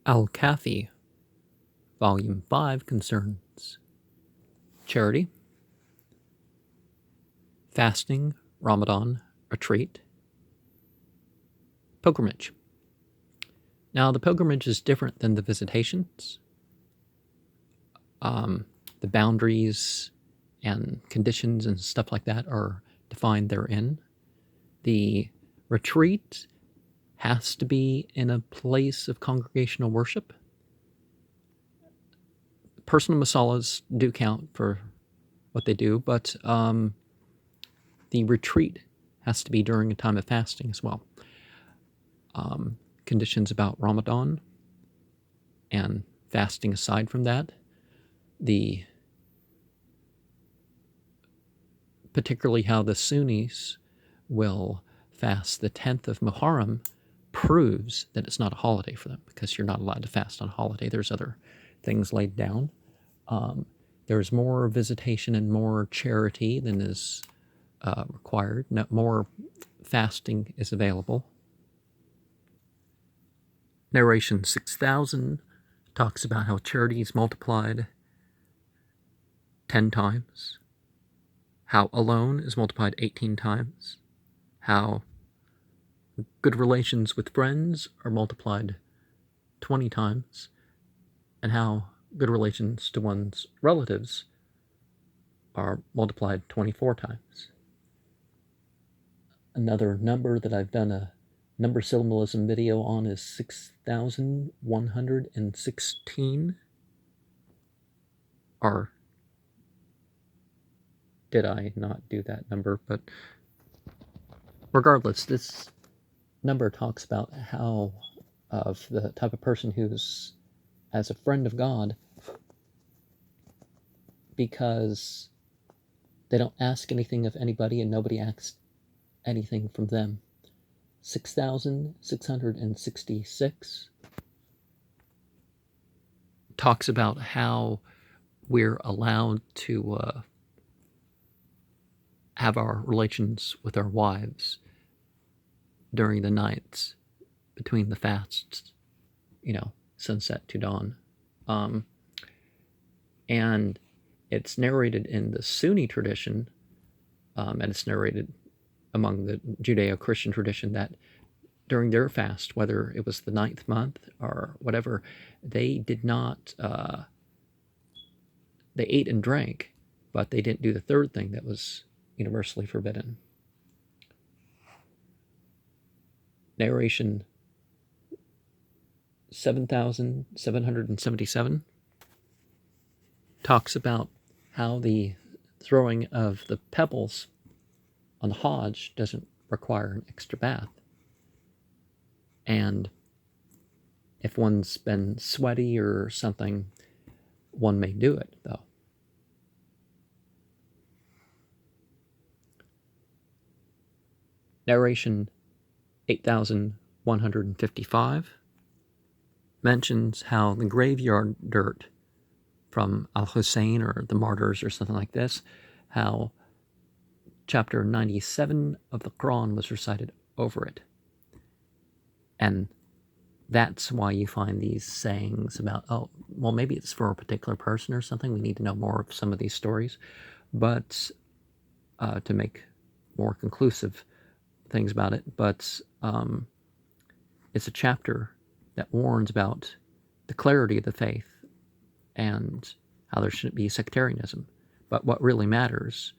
Al-Kafi, Volume 5 concerns charity, fasting, Ramadan, retreat, pilgrimage. Now, the pilgrimage is different than the visitations. The boundaries and conditions and stuff like that are defined therein. The retreat has to be in a place of congregational worship. Personal masalas do count for what they do, but the retreat has to be during a time of fasting as well. Conditions about Ramadan and fasting aside from that, particularly how the Sunnis will fast the 10th of Muharram proves that it's not a holiday for them, because you're not allowed to fast on a holiday. There's other things laid down. There's more visitation and more charity than is required. No, more fasting is available. Narration 6000 talks about how charity is multiplied 10 times, how alone is multiplied 18 times, how good relations with friends are multiplied 20 times, and how good relations to one's relatives are multiplied 24 times. Another number that I've done a number symbolism video on is 6,116. Or did I not do that number? But regardless, this number talks about how of the type of person who's as a friend of God, because they don't ask anything of anybody and nobody asks anything from them. 6,666 talks about how we're allowed to have our relations with our wives during the nights between the fasts, sunset to dawn. And it's narrated in the Sunni tradition, and it's narrated among the Judeo-Christian tradition that during their fast, whether it was the 9th month or whatever, they did not, they ate and drank, but they didn't do the third thing that was universally forbidden. Narration 7,777 talks about how the throwing of the pebbles on the Hajj doesn't require an extra bath. And if one's been sweaty or something, one may do it, though. Narration 8,155 mentions how the graveyard dirt from Al-Hussein or the martyrs or something like this, how chapter 97 of the Quran was recited over it. And that's why you find these sayings about, oh, well, maybe it's for a particular person or something. We need to know more of some of these stories. But to make more conclusive things about it, but it's a chapter that warns about the clarity of the faith and how there shouldn't be sectarianism. But what really matters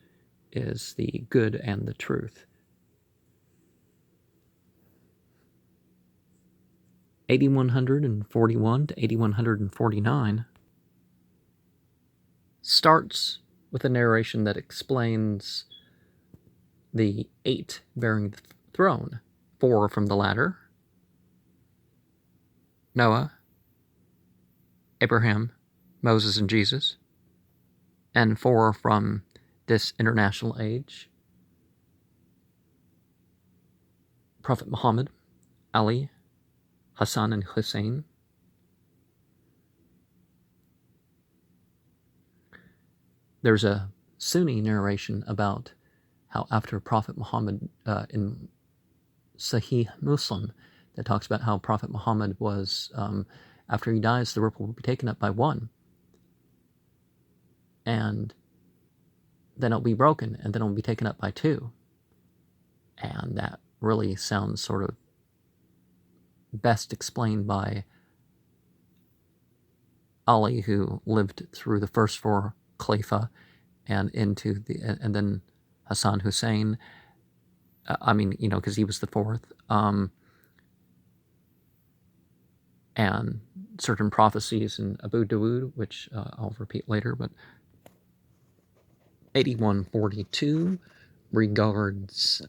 is the good and the truth. 8141 to 8149 starts with a narration that explains the 8 bearing the throne, 4 from the ladder: Noah, Abraham, Moses, and Jesus, and 4 from this international age: Prophet Muhammad, Ali, Hassan, and Hussein. There's a Sunni narration about how after Prophet Muhammad, in Sahih Muslim, that talks about how Prophet Muhammad was after he dies, the ripple will be taken up by one. And then it'll be broken, and then it'll be taken up by two. And that really sounds sort of best explained by Ali, who lived through the first four Khalifa and then Hassan Hussein. Because he was the fourth. And certain prophecies in Abu Dawood, which I'll repeat later, but 8142 regards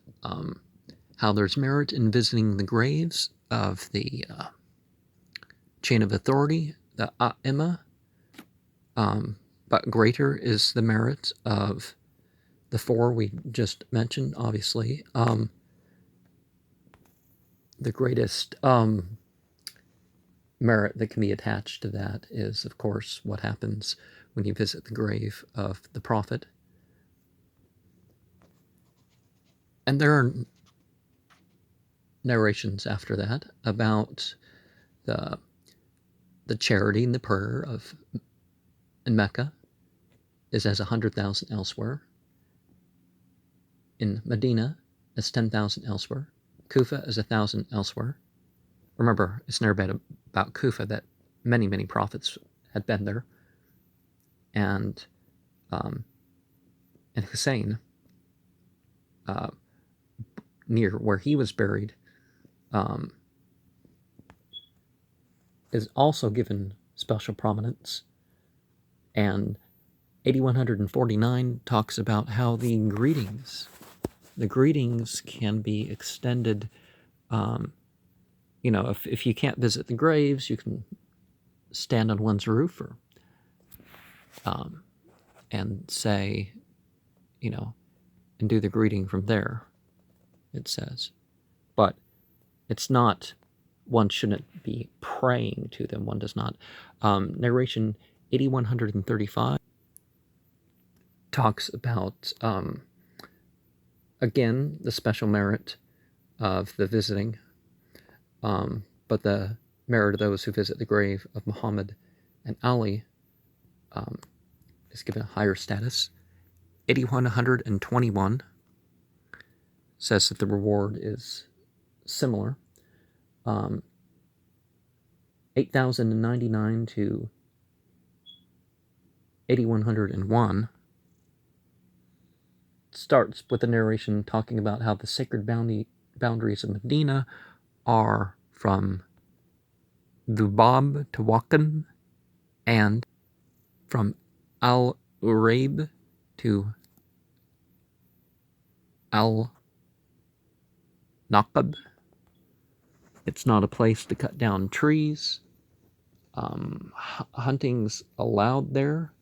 how there's merit in visiting the graves of the chain of authority, the A'imma, but greater is the merit of the four we just mentioned, obviously. The greatest merit that can be attached to that is, of course, what happens when you visit the grave of the Prophet. And there are narrations after that about the charity and the prayer in Mecca is as 100,000 elsewhere. In Medina, as 10,000 elsewhere. Kufa is 1,000 elsewhere. Remember, it's narrated about Kufa that many, many prophets had been there. And Hussein, near where he was buried, is also given special prominence. And 8149 talks about how the greetings can be extended. If you can't visit the graves, you can stand on one's roof or and say, and do the greeting from there, it says. But it's not, one shouldn't be praying to them. One does not. Narration 8135 talks about, again, the special merit of the visiting, but the merit of those who visit the grave of Muhammad and Ali is given a higher status. 8121 says that the reward is similar. 8099 to 8101 starts with a narration talking about how the sacred boundaries of Medina are from Dhubab to Wakan, and from Al-Uraib to Al-Naqab. It's not a place to cut down trees. Hunting's allowed there.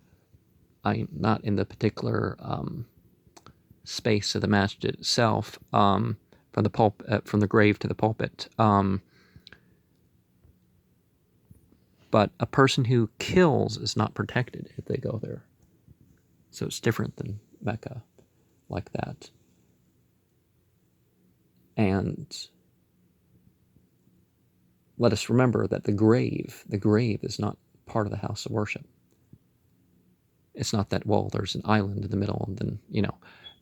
Not in the particular space of the masjid itself, from the grave to the pulpit. But a person who kills is not protected if they go there. So it's different than Mecca, like that. And let us remember that the grave is not part of the house of worship. It's not that, well, there's an island in the middle and then,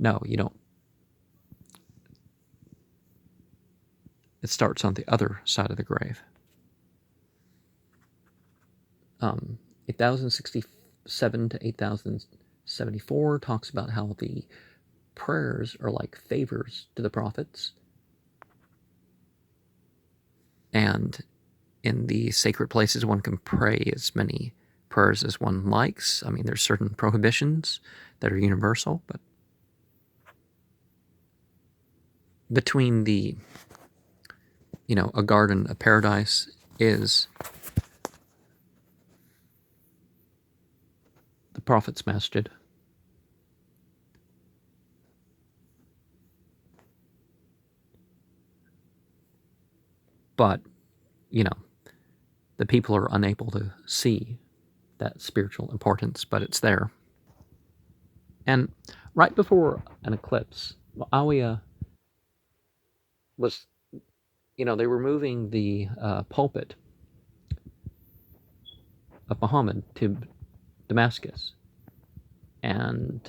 no, you don't. It starts on the other side of the grave. 8067 to 8074 talks about how the prayers are like favors to the prophets. And in the sacred places, one can pray as many prayers as one likes. I mean, there's certain prohibitions that are universal, but between a garden, a paradise is the Prophet's masjid. But, the people are unable to see that spiritual importance, but it's there. And right before an eclipse, Muawiyah was, they were moving the pulpit of Muhammad to Damascus. And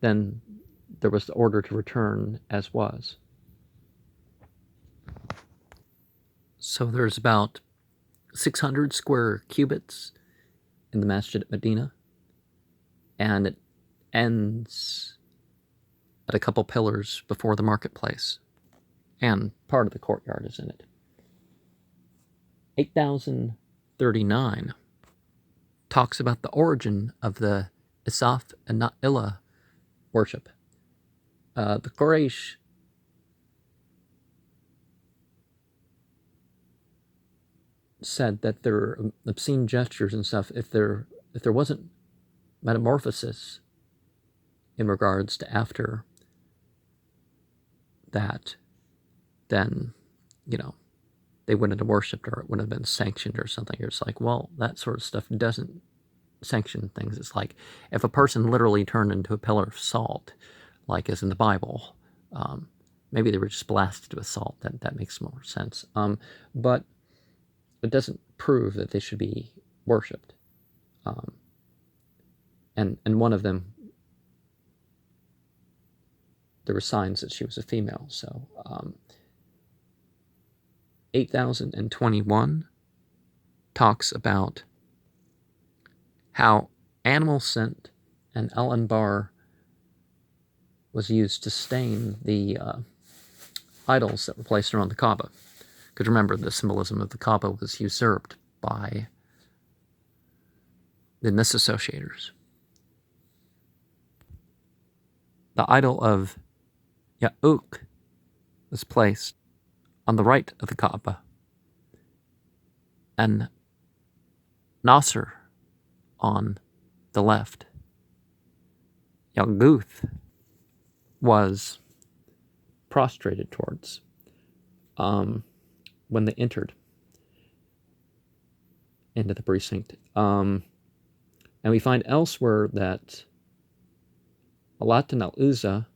then there was the order to return as was. So there's about 600 square cubits in the Masjid at Medina, and it ends at a couple pillars before the marketplace, and part of the courtyard is in it. 8039 talks about the origin of the Isaf and Na'ilah worship. The Quraysh said that their obscene gestures and stuff, if there wasn't metamorphosis in regards to after that, then, you know, they wouldn't have worshipped, or it wouldn't have been sanctioned or something. It's like, well, that sort of stuff doesn't sanction things. It's like if a person literally turned into a pillar of salt, like as in the Bible, maybe they were just blasted with salt. That makes more sense. But it doesn't prove that they should be worshipped. And one of them, there were signs that she was a female. So 8021 talks about how animal scent and al-anbar was used to stain the idols that were placed around the Kaaba. Because remember, the symbolism of the Kaaba was usurped by the misassociators. The idol of Ya'uk was placed on the right of the Kaaba, and Nasr on the left. Ya'guth was prostrated towards when they entered into the precinct. And we find elsewhere that Alat and Al-Uzza,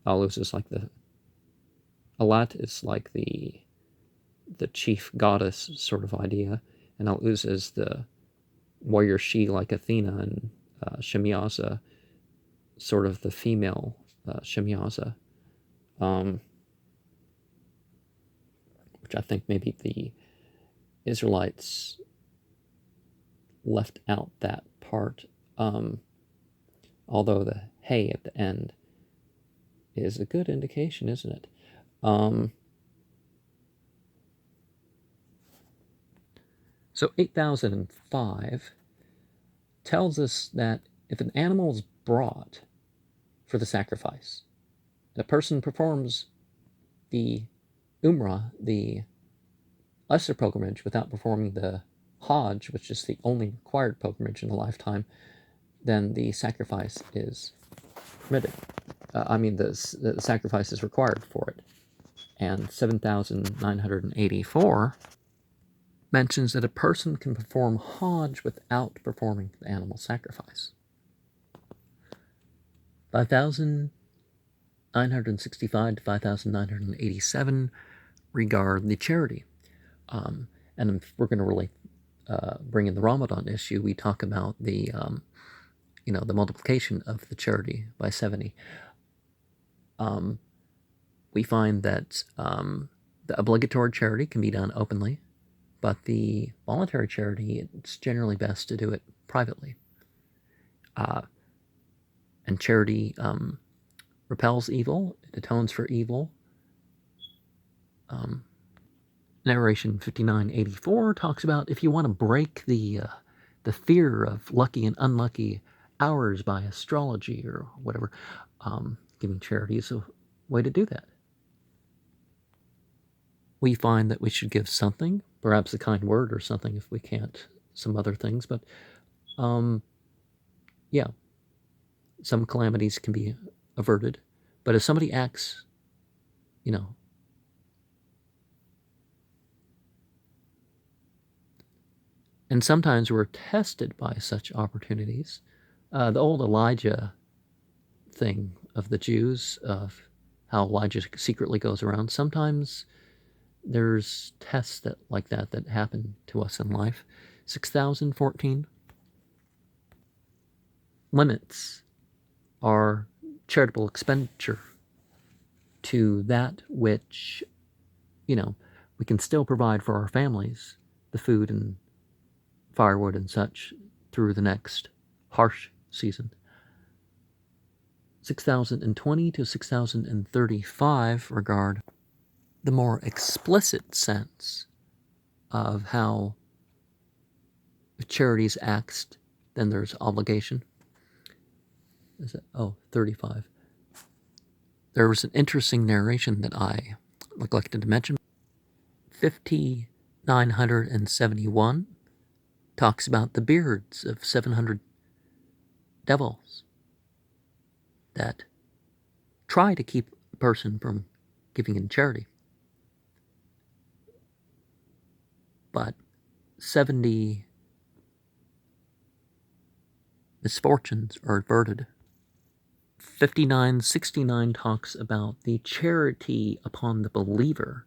Al-Uzza is like Alat is like the chief goddess sort of idea, and Al-Uzza is the warrior she, like Athena, and Shemyaza, sort of the female Shemyaza, which I think maybe the Israelites left out that part, although the hey at the end is a good indication, isn't it? So 8005 tells us that if an animal is brought for the sacrifice, and a person performs the Umrah, the lesser pilgrimage, without performing the Hajj, which is the only required pilgrimage in a lifetime, then the sacrifice is permitted. The sacrifice is required for it. And 7984 mentions that a person can perform Hajj without performing the animal sacrifice. 5965 to 5987 regard the charity. And if we're going to really bring in the Ramadan issue, we talk about the the multiplication of the charity by 70. We find that the obligatory charity can be done openly, but the voluntary charity, it's generally best to do it privately. And charity repels evil, it atones for evil. Narration 5984 talks about if you want to break the fear of lucky and unlucky hours by astrology or whatever, giving charity is a way to do that. We find that we should give something, perhaps a kind word or something if we can't, some other things, but some calamities can be averted. But if somebody acts, and sometimes we're tested by such opportunities. The old Elijah thing of the Jews, of how Elijah secretly goes around. Sometimes there's tests like that happen to us in life. 6014 limits our charitable expenditure to that which, we can still provide for our families, the food and firewood and such, through the next harsh season. 6020 to 6035 regard the more explicit sense of how if charity's acts, then there's obligation. Is it? 35. There was an interesting narration that I neglected to mention. 5971 talks about the beards of 700 devils that try to keep a person from giving in charity. But 70 misfortunes are averted. 5969 talks about the charity upon the believer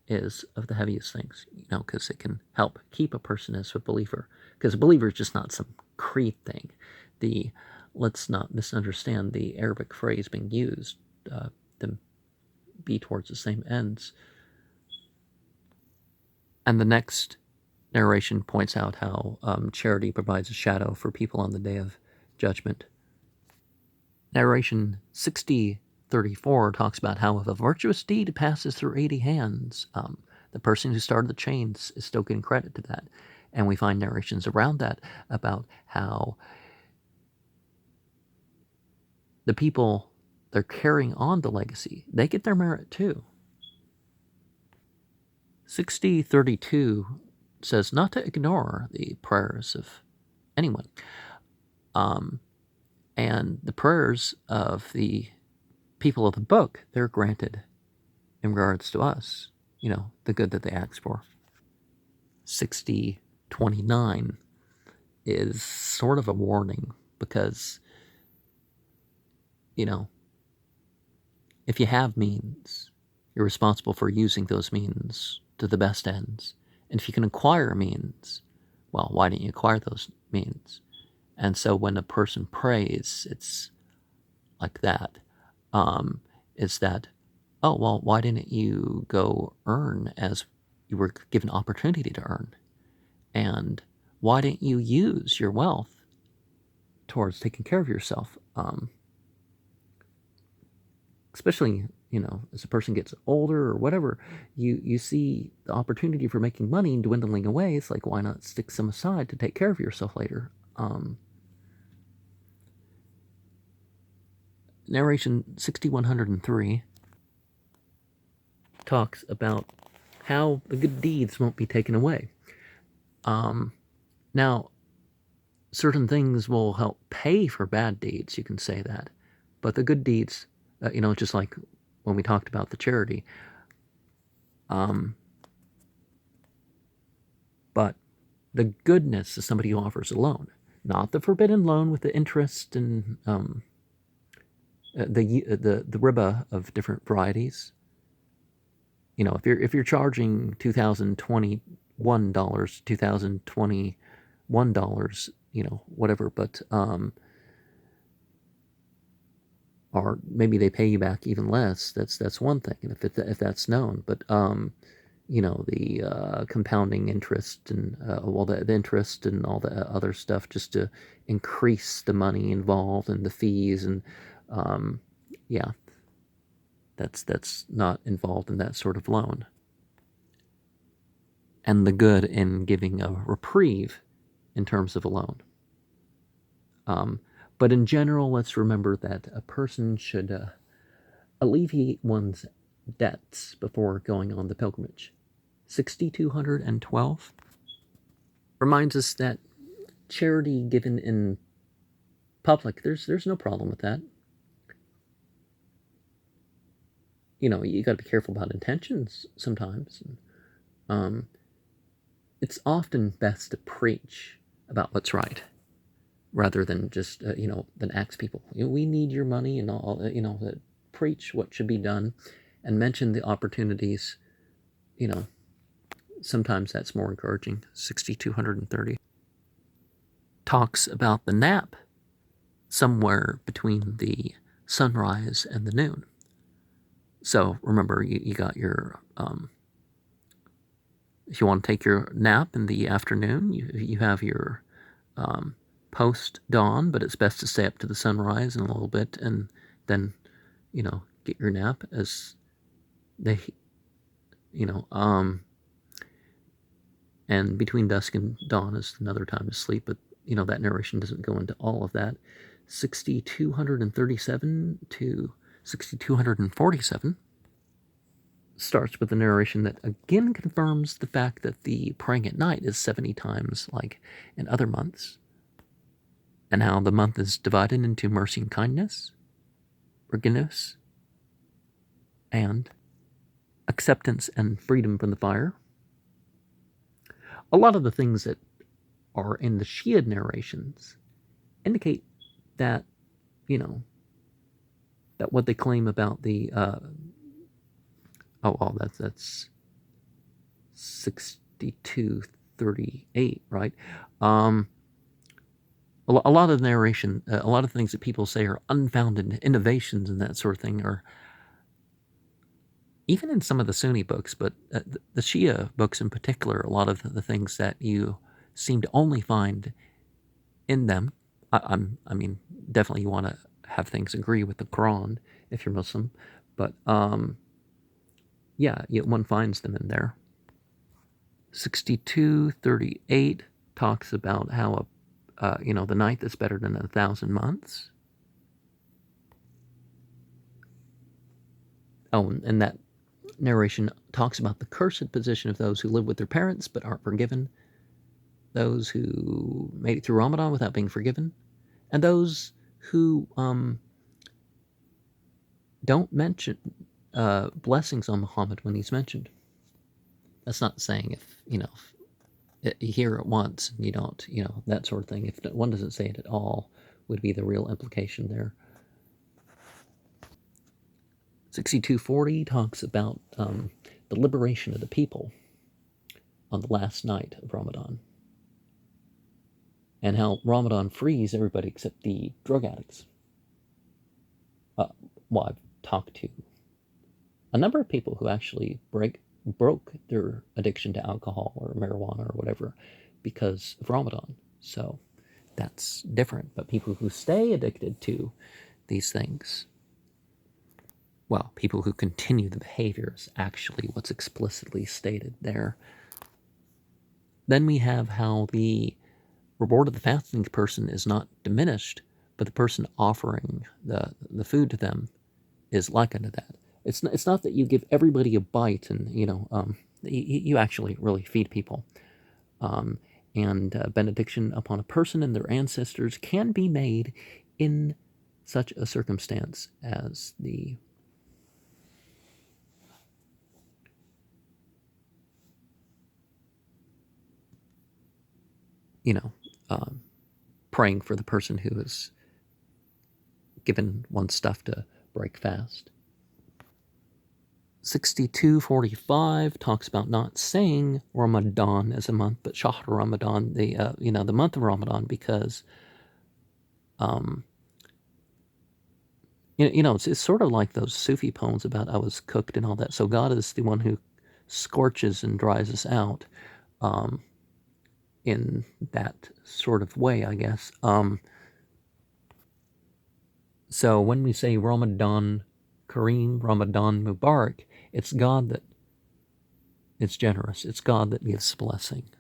is of the heaviest things, because it can help keep a person as a believer. Because a believer is just not some creed thing. Let's not misunderstand the Arabic phrase being used to be towards the same ends. And the next narration points out how charity provides a shadow for people on the day of judgment. Narration 6034 talks about how if a virtuous deed passes through 80 hands, the person who started the chains is still getting credit to that. And we find narrations around that about how the people they're carrying on the legacy, they get their merit too. 6032 says not to ignore the prayers of anyone. And the prayers of the people of the book, they're granted in regards to us, the good that they ask for. 6029 is sort of a warning because, if you have means, you're responsible for using those means to the best ends. And if you can acquire means, well, why didn't you acquire those means? And so when a person prays, it's like that. Is that, why didn't you go earn as you were given opportunity to earn? And why didn't you use your wealth towards taking care of yourself? Especially, as a person gets older or whatever, you see the opportunity for making money dwindling away. It's like, why not stick some aside to take care of yourself later? Narration 6103 talks about how the good deeds won't be taken away. Now, certain things will help pay for bad deeds, you can say that. But the good deeds, just like when we talked about the charity. But the goodness is somebody who offers a loan, not the forbidden loan with the interest and the riba of different varieties. If you're charging $2021, $2021, whatever, but or maybe they pay you back even less. That's one thing, and if that's known. But the compounding interest and the interest and all the other stuff just to increase the money involved and the fees and that's not involved in that sort of loan. And the good in giving a reprieve in terms of a loan. But in general, let's remember that a person should alleviate one's debts before going on the pilgrimage. 6212 reminds us that charity given in public, there's no problem with that. You got to be careful about intentions sometimes. It's often best to preach about what's right rather than just, than ask people, we need your money and all, preach what should be done and mention the opportunities sometimes that's more encouraging. 6,230 talks about the nap somewhere between the sunrise and the noon. So remember, you got your, if you want to take your nap in the afternoon, you have your post-dawn, but it's best to stay up to the sunrise in a little bit and then, get your nap as they, and between dusk and dawn is another time to sleep, but, that narration doesn't go into all of that. 6,237 to 6,247 starts with a narration that again confirms the fact that the praying at night is 70 times like in other months, and how the month is divided into mercy and kindness, forgiveness, and acceptance and freedom from the fire. A lot of the things that are in the Shia narrations indicate that, that what they claim about the, that's 6238, right? A lot of the narration, a lot of things that people say are unfounded innovations and that sort of thing are, even in some of the Sunni books, but the Shia books in particular, a lot of the things that you seem to only find in them, I mean, definitely you want to have things agree with the Quran if you're Muslim, but yeah, one finds them in there. 6238 talks about how the night that's better than 1,000 months. Oh, and that narration talks about the cursed position of those who live with their parents but aren't forgiven, those who made it through Ramadan without being forgiven, and those who don't mention blessings on Muhammad when he's mentioned. That's not saying if you hear it once and you don't, that sort of thing. If one doesn't say it at all, would be the real implication there. 6240 talks about the liberation of the people on the last night of Ramadan, and how Ramadan frees everybody except the drug addicts. Well, I've talked to a number of people who actually broke their addiction to alcohol or marijuana or whatever because of Ramadan. So that's different. But people who stay addicted to these things, well, people who continue the behavior is actually what's explicitly stated there. Then we have how the reward of the fasting person is not diminished, but the person offering the food to them is like unto that. It's not that you give everybody a bite and, you actually really feed people. And benediction upon a person and their ancestors can be made in such a circumstance as the praying for the person who is given one stuff to break fast. 6245 talks about not saying Ramadan as a month, but Shahr Ramadan, the month of Ramadan, because it's sort of like those Sufi poems about I was cooked and all that. So God is the one who scorches and dries us out, in that sort of way, I guess. So when we say Ramadan Kareem, Ramadan Mubarak, it's God that is generous. It's God that gives blessing.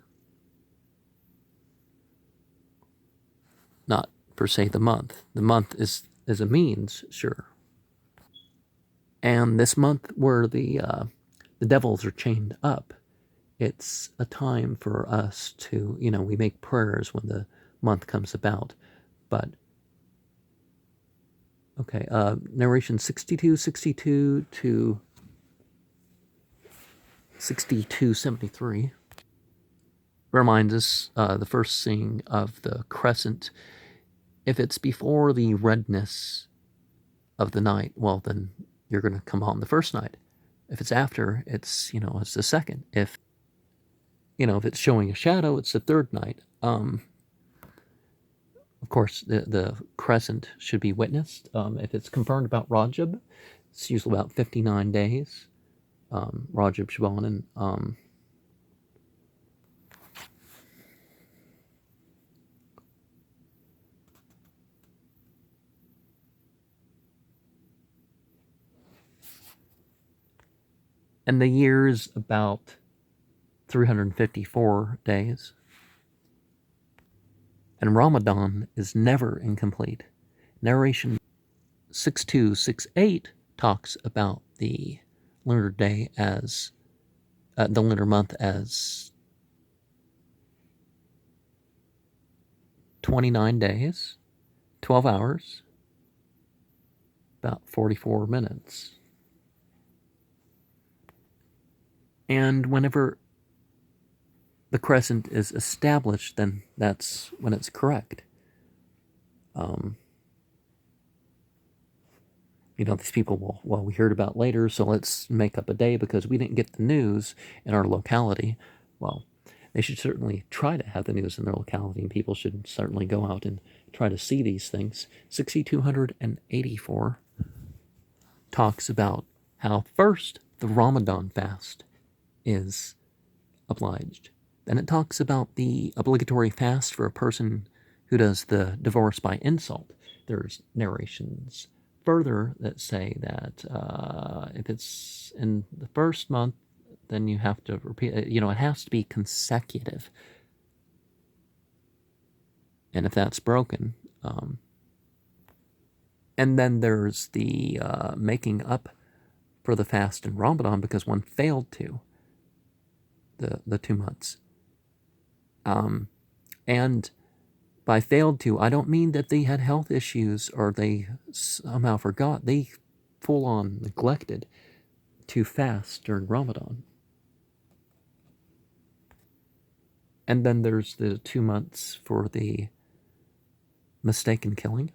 Not per se the month. The month is a means, sure. And this month where the devils are chained up, it's a time for us to, we make prayers when the month comes about. But, okay, narration 6262 to 6273 reminds us the first seeing of the crescent. If it's before the redness of the night, well, then you're going to come on the first night. If it's after, it's, it's the second. If it's showing a shadow, it's the third night. Of course, the crescent should be witnessed. If it's confirmed about Rajab, it's usually about 59 days. Rajab Shabanan. And the year's about 354 days. And Ramadan is never incomplete. Narration 6268 talks about the lunar day as the lunar month as 29 days, 12 hours, about 44 minutes. And whenever the crescent is established, then that's when it's correct. These people, well, we heard about later, so let's make up a day because we didn't get the news in our locality. Well, they should certainly try to have the news in their locality, and people should certainly go out and try to see these things. 6284 talks about how first the Ramadan fast is obliged. Then it talks about the obligatory fast for a person who does the divorce by insult. There's narrations further that say that if it's in the first month, then you have to repeat it. It has to be consecutive. And if that's broken, and then there's the making up for the fast in Ramadan because one failed to the 2 months. And by failed to, I don't mean that they had health issues or they somehow forgot. They full-on neglected to fast during Ramadan. And then there's the 2 months for the mistaken killing.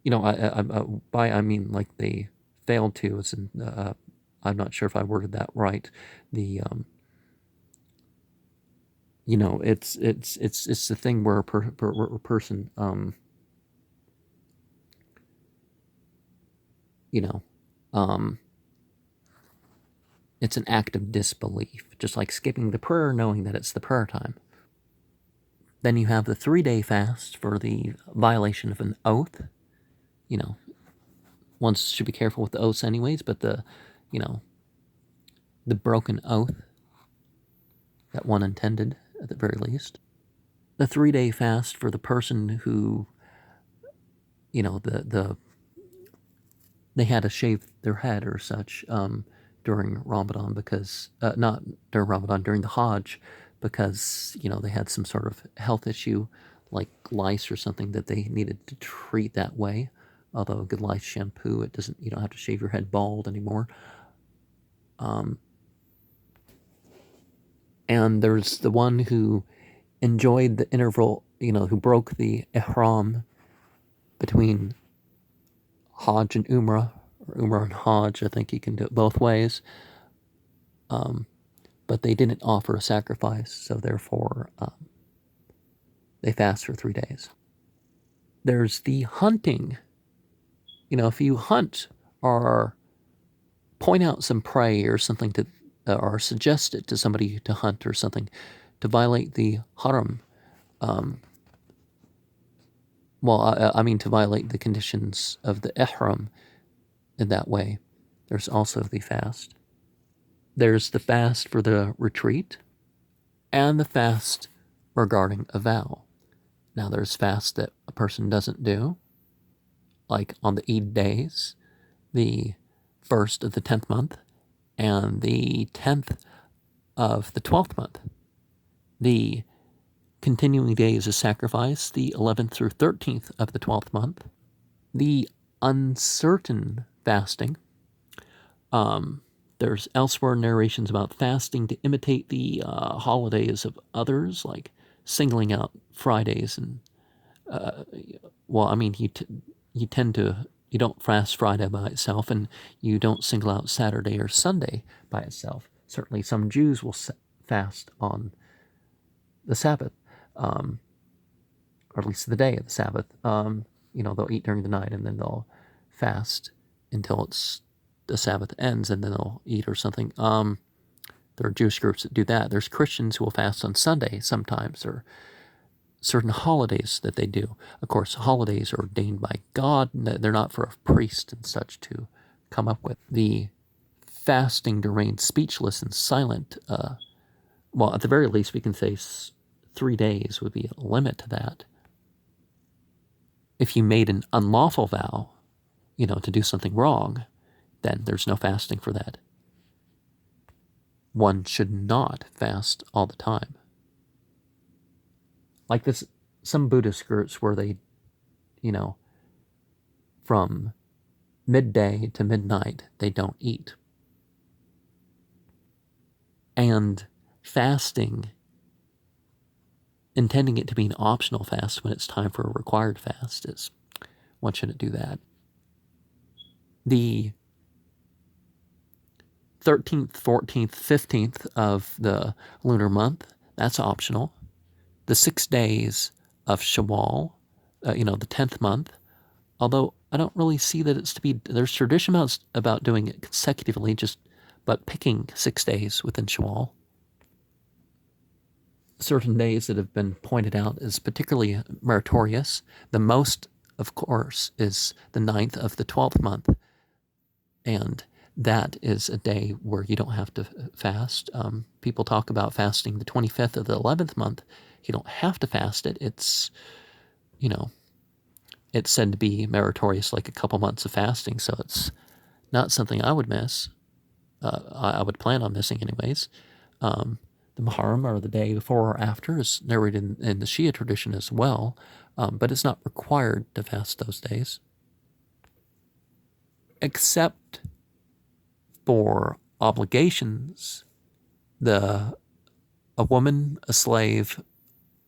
I mean like they failed to. I'm not sure if I worded that right. The it's the thing where a person it's an act of disbelief, just like skipping the prayer knowing that it's the prayer time. Then you have the 3-day fast for the violation of an oath. One should be careful with the oaths anyways, but the broken oath that one intended at the very least. The 3-day fast for the person who, they had to shave their head or such during Ramadan because, not during Ramadan, during the Hajj, because, they had some sort of health issue like lice or something that they needed to treat that way. Although a good lice shampoo, you don't have to shave your head bald anymore. And there's the one who enjoyed the interval, who broke the ihram between Hajj and Umrah, or Umrah and Hajj. I think you can do it both ways. But they didn't offer a sacrifice, so therefore they fast for 3 days. There's the hunting. If you hunt or point out some prey or something to, or suggest it to somebody to hunt or something, to violate the haram. I mean to violate the conditions of the ihram in that way. There's also the fast. There's the fast for the retreat and the fast regarding a vow. Now there's fast that a person doesn't do, like on the Eid days, the 1st of the 10th month, and the 10th of the 12th month. The continuing days of sacrifice, the 11th through 13th of the 12th month. The uncertain fasting. There's elsewhere narrations about fasting to imitate the holidays of others, like singling out Fridays and, you tend to You don't fast Friday by itself, and you don't single out Saturday or Sunday by itself. Certainly some Jews will fast on the Sabbath, or at least the day of the Sabbath. They'll eat during the night, and then they'll fast until the Sabbath ends, and then they'll eat or something. There are Jewish groups that do that. There's Christians who will fast on Sunday sometimes, or certain holidays that they do. Of course, holidays are ordained by God. They're not for a priest and such to come up with. The fasting to remain speechless and silent, well, at the very least, we can say 3 days would be a limit to that. If you made an unlawful vow, to do something wrong, then there's no fasting for that. One should not fast all the time. Like this, some Buddhist groups where they, from midday to midnight, they don't eat. And fasting, intending it to be an optional fast when it's time for a required fast, one shouldn't do that. The 13th, 14th, 15th of the lunar month, that's optional. The 6 days of Shawwal, the 10th month, although I don't really see that it's to be, there's tradition about doing it consecutively, but picking 6 days within Shawwal. Certain days that have been pointed out as particularly meritorious. The most, of course, is the 9th of the 12th month, and that is a day where you don't have to fast. People talk about fasting the 25th of the 11th month. You don't have to fast it. It's, it's said to be meritorious, like a couple months of fasting, so it's not something I would miss. I would plan on missing anyways. The Muharram, or the day before or after, is narrated in the Shia tradition as well, but it's not required to fast those days. Except for obligations, a woman, a slave,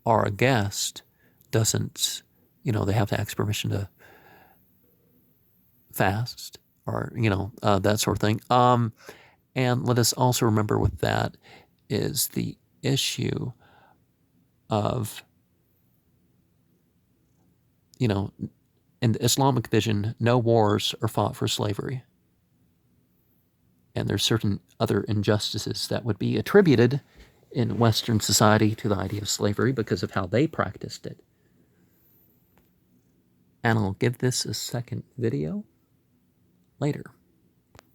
or a guest doesn't, they have to ask permission to fast, or, that sort of thing. And let us also remember with that is the issue of, in the Islamic vision, no wars are fought for slavery. And there's certain other injustices that would be attributed in Western society to the idea of slavery because of how they practiced it. And I'll give this a second video later.